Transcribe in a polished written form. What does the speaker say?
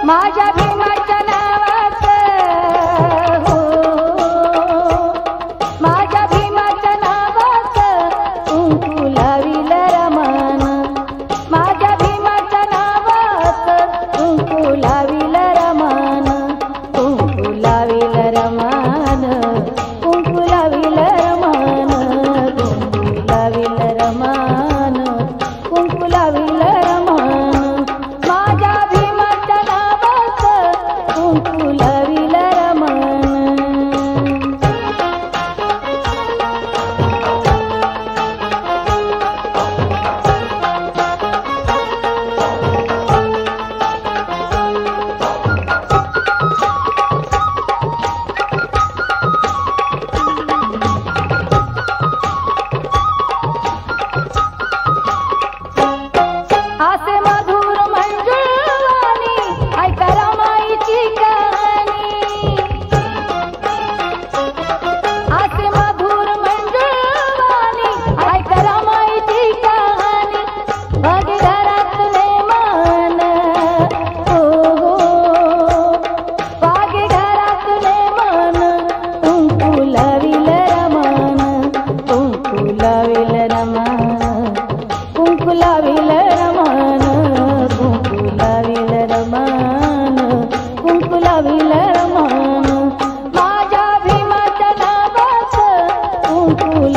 माझ्या भीमाच्या नावाचं हो, माझ्या भीमाच्या नावाचं कुंकू लाविल रमान, माझ्या भीमाच्या नावाचं कुंकू लाविल रमान, कुंकू लाविल रमान, कुंकू लाविल रमान, कुंकू लाविल रमान, कुंकू लाविल रमान, माझ्या भीमाच्या नावाचं कुंकू लाविल रमान. आसे मधुर मंजुळवाणी ऐका रमाईची कहाणी, आसे मधुर मंजुळवाणी ऐका रमाईची कहाणी, भागीदारातले मान हो हो, भागीदारातले मान, कुंकू लाविल रमान, कुंकू लाविल रमान, कुंकू लाविल रमान, कुंकू लाविल रमान, कुंकू लाविल रमान, माझ्या भीमाच्या नावाचं कुंकू